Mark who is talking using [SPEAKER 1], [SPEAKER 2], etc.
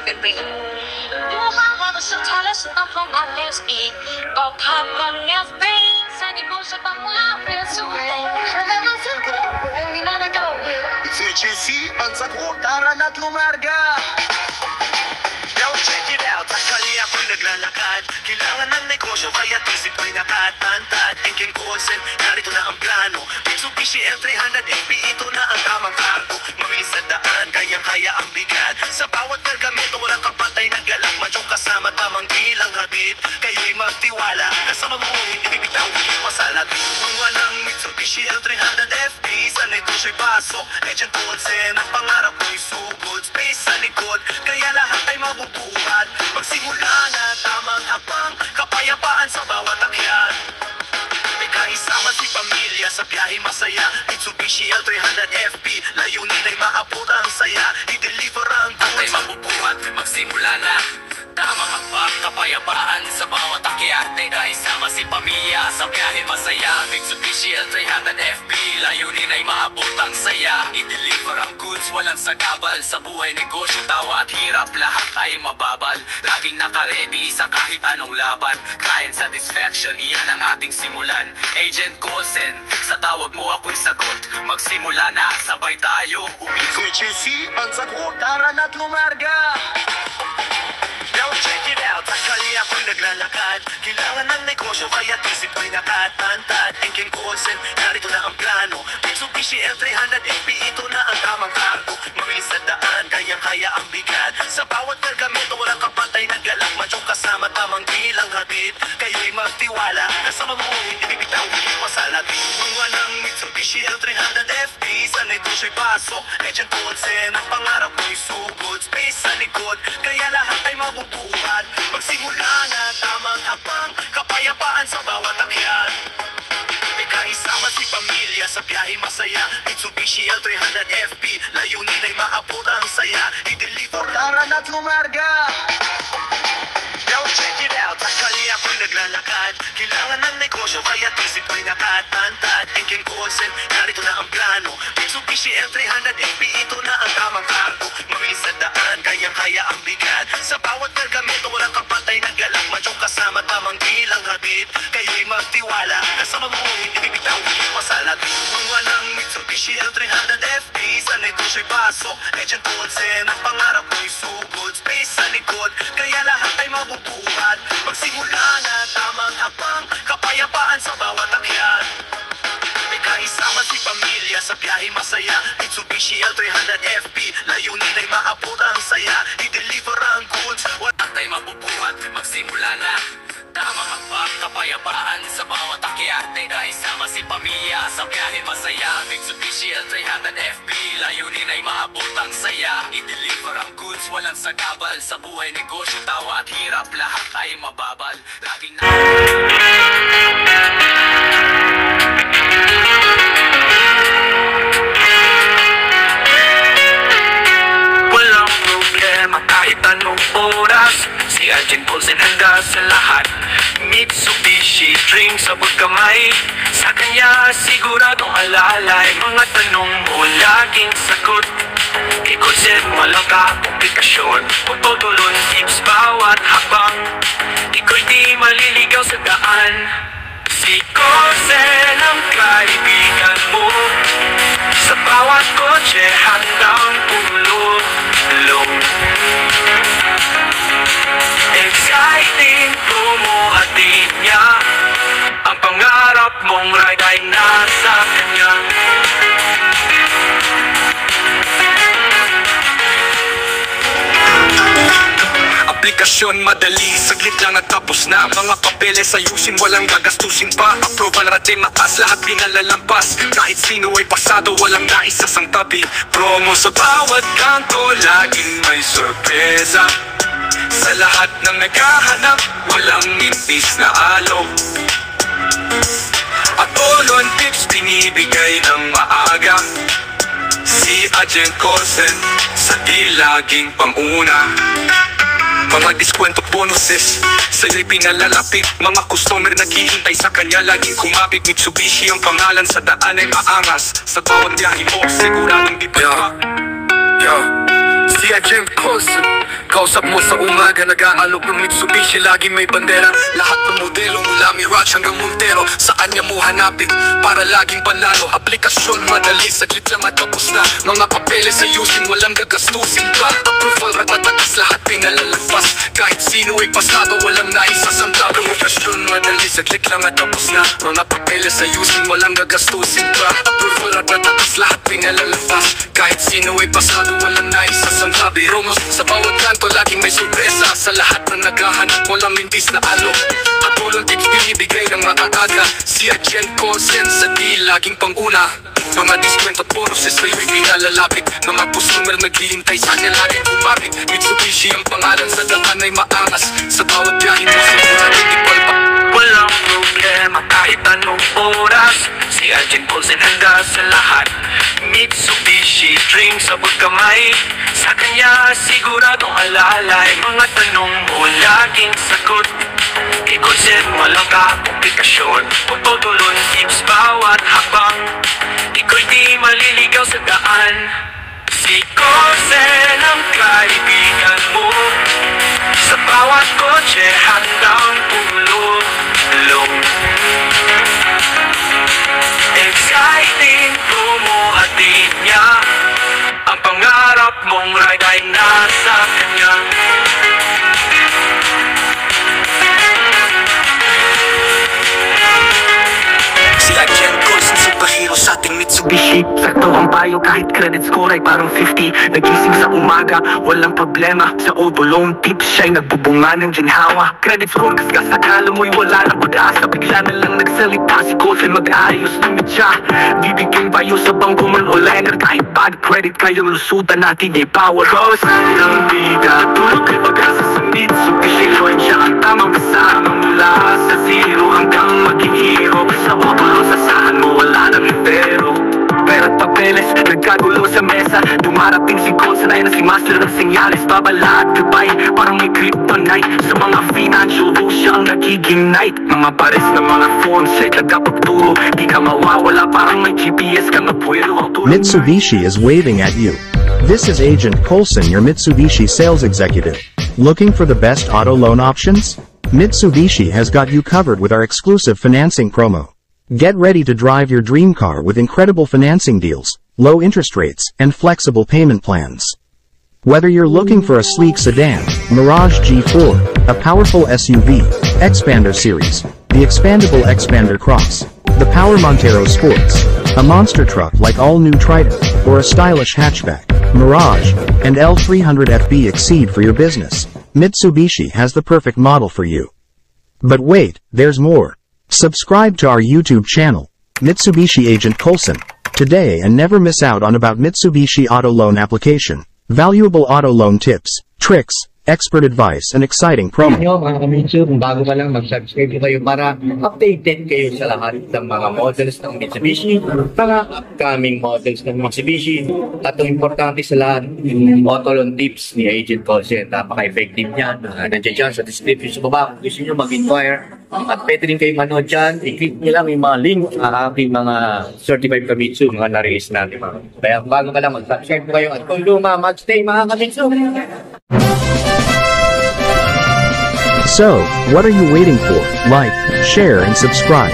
[SPEAKER 1] gabi. Lumawa ko sa talas ng mga lesbi. Baka mga things sa negosyo pang mga presume.
[SPEAKER 2] CGC, ang sagot, tara na't lumarga. Now check it out, sakali ako'y naglalakad. Kailangan ng negosyo, kaya't isip ko'y nakatantad. Engking Olsen, narito na ang plano. Mitsubishi L300 FP, ito na ang tamang kargo. Mabilis sa daan, kayang-kaya ang bigat. Sa bawat kargamento, walang kapantay na galak. Mansyong kasama, tamang bilang habit. Kayo'y magtiwala, kasama mo, hindi bibitaw, hindi masalag. Kung walang Mitsubishi L300 FP, sa negosyo'y pasok. Agent Olsen, ang pangarap mo'y sugod. Space sa likod, kaya lahat ay mabubuhat. Magsimula na tamang hakbang, kapayapaan sa bawat akyat. May kaisama si pamilya sa biyahe masaya. Mitsubishi L300 FP, layunin ay maabot ang saya. I-deliver ang goods at ay mabubuhat. Magsimula na tamang hakbang, kapayapaan sa bawat akyat. May kaisama si pamilya sa biyahe masaya. Mitsubishi L300 FP, layunin ay maabot ang saya. I-deliver ang goods, walang sagabal. Sa buhay, negosyo, tawa at hirap, lahat ay mababal. Laging naka-ready sa kahit anong laban. Client satisfaction, iyan ang ating simulan. Agent Colson, sa tawag mo ako'y sagot. Magsimula na, sabay tayo umikot. CGC, ang sagot, tara na't lumarga. Now check it out, sakali ako'y naglalakad. Kailangan ng negosyo, kaya't isip ko'y nakatantad. Engking Olsen, narito na ang plano. Mitsubishi L300 FP, ito na ang tamang kargo. Mabilis sa daan, kayang-kaya ang bigat. Sa bawat kargamento, walang kapantay na galak. Mansyong kasama, tamang bilang habit. Kayo'y magtiwala, kasama mo, hindi bibitaw, hindi masalag. Kung walang Mitsubishi L300 FP, sa negosyo'y pasok. Agent Olsen, ang pangarap mo'y sugod. Space sa likod, kaya lahat ay mabubuhat. Magsimula na tamang hakbang, kapayapaan sa bawat akyat. May kaisama si pamilya sa biyahe masaya. Mitsubishi L300 FP, layunin ay maabot ang saya. I-deliver, tara na't lumarga. Now check it out, sakali ako'y naglalakad. Kailangan ng negosyo, kaya't isip ko'y nakatantad. Engking Olsen, narito na ang plano. Mitsubishi L300 FP, ito na ang tamang kargo. Mabilis sa daan, kayang-kaya ang bigat. Sa bawat kargamento, walang kapantay na galak. Mansyong kasama, tamang bilang habit. Kayo'y magtiwala, kasama mo, hindi bibitaw, hindi masalag. Kung walang Mitsubishi L300 FP, sa negosyo'y pasok. Agent Olsen, ang pangarap mo'y sugod. Space sa likod, kaya lahat ay mabubuhat. Magsimula na tamang hakbang, kapayapaan sa bawat akyat. May kaisama si pamilya sa biyahe masaya. Mitsubishi L300 FP, layunin ay maabot ang saya. I-deliver ang goods, walang ay mabubuhat. Magsimula na tamang hakbang, kapayapaan sa bawat akyat. May kaisama si pamilya sa biyahe masaya. Mitsubishi L300 FP, layunin ay maabot ang saya. I-deliver ang goods, walang sagabal. Sa buhay, negosyo, tawa at hirap, lahat ay mababal. Laging na walang problema kahit anong oras. Si Agent Olsen handa sa lahat. Mitsubishi, dream sa kamay. Sa kanya siguradong alalay. Mga tanong mo laging sagot. Ikoset walang komplikasyon. Tutulon tips bawat hakbang. Iko'y di maliligaw sa daan. Si Olsen ang kaibigan mo. Sa bawat kotse handang tumulong. Exciting, bumuhatid niya. Ang pangarap mong ride ay nasa kanya. Aplikasyon madali, saglit lang at tapos na. Mga papeles ayusin, walang gagastusin pa. Approval rate mataas, lahat pinalalampas. Kahit sino ay pasado, walang naisasang tabi. Promo sa bawat kanto, laging may sorpresa. Sa lahat ng naghahanap, walang impis na alo. At all on tips, binibigay ng maaga. Si Agent Colson, sa di laging panguna. Mga diskwento bonuses, sa'yo'y pinalalapit. Mga customer naghihintay sa kanya, laging kumapit. Mitsubishi ang pangalan, sa daan ay maangas. Sa bawat biyahe mo, siguradong di pa. Yo,
[SPEAKER 3] Si Agent Coulson, kausap mo sa umaga, nag-aalok ng Mitsubishi, lagi may bandera. Lahat ng modelo mula Mirage hanggang Montero, sa kanya mo hanapin para laging panalo. Aplikasyon madali, saglit lang matapos na. Mga papeles ayusin, walang gagastusin pa. Approval, ratatakas, lahat pinalalagpas. Kahit sino ay pasado, walang naisasamba. Aplikasyon madali, saglit lang matapos na. Mga papeles ayusin, walang gagastusin pa. Approval, ratatakas, lahat pinalalagpas. Kahit sino ay pasado, walang naisasamba. Biromos, sa bawat kanto laging may sorpresa. Sa lahat na naghahanap, walang mintis na alok. At walang tips binibigay ng makakaga. Si Agent Coulson sa di laging panguna. Mga diskwento at bonuses sa'yo'y pinalalapit. Mga customer naghihintay sa kanya laging bumabit. Mitsubishi ang pangalan, sa daan ay maangas. Sa bawat biyahe mo sigurado di palpa.
[SPEAKER 2] Walang problema kahit anong oras, si Agent Coulson handa sa lahat. Mitsubishi dream sa pagkamay, sa kanya siguradong alalay. Mga tanong mo laging sagot, kay Coulson walang komplikasyon. Tutulon tips bawat habang ikaw di maliligaw sa daan. Si Coulson ang kaibigan mo, sa bawat kotse handang tumulong. Exciting, bumuhatid niya, ang pangarap mong ride ay nasa kanya. Si Agent Coulson, superhero sa ating Mitsubishi. Sakto ang payo kahit credit score ay parang 50. Nagising sa umaga, walang problema. Sa auto loan tips siya'y nagbubunga ng ginhawa. Credit score kaskas akala mo'y wala ng pag-asa. Bigla na lang nagsalita si Coulson, mag-aayos ng mitya. Bibigyan payo sa bangko man o lender. Kahit bad credit kayong lusutan natin ay power house ng bida. Tulog ay pag-asa sa Mitsubishi. Loan siya ang tamang kasama mula sa zero hanggang maging hero. Sa auto loan sasahan mo wala nang pero pera't papeles, nagkagulo sa mesa. Dumarating si Coulson ay nasimaster ng senyales. Babala at goodbye, parang may kryptonite. Sa mga financial rules siya ang nagiging knight. Mga pares na mga forms ay nagkapagturo. Di ka mawawala, parang may GPS ka na puwero.
[SPEAKER 4] Mitsubishi is waving at you. This is Agent Coulson, your Mitsubishi sales executive. Looking for the best auto loan options? Mitsubishi has got you covered with our exclusive financing promo. Get ready to drive your dream car with incredible financing deals, low interest rates, and flexible payment plans. Whether you're looking for a sleek sedan, Mirage G4, a powerful SUV, Xpander Series, the expandable Xpander Cross, the Power Montero Sports, a monster truck like all-new Triton, or a stylish hatchback, Mirage, and L300FB Exceed for your business, Mitsubishi has the perfect model for you. But wait, there's more. Subscribe to our YouTube channel, Mitsubishi Agent Coulson, today and never miss out on about Mitsubishi Auto Loan application, valuable auto loan tips, tricks, expert advice, and exciting promo.
[SPEAKER 5] Nyo, mga kamitsu, kung bago ka lang, mag-subscribe kayo para updated kayo sa lahat ng mga models ng Mitsubishi, mga upcoming models ng Mitsubishi, at ang importante sa lahat, yung auto loan tips ni Agent Coulson. Napaka-effective niyan. Nandiyan dyan sa description sa baba. Kung gusto nyo mag-inquire, at pwede rin kayo manood dyan. I-click nyo lang yung mga link sa aking mga certified Kamitsu, mga na-release natin. Kaya kung bago ka lang, mag-subscribe kayo at kung luma, mag-stay mga Kamitsu.
[SPEAKER 4] So, what are you waiting for? Like, share and subscribe.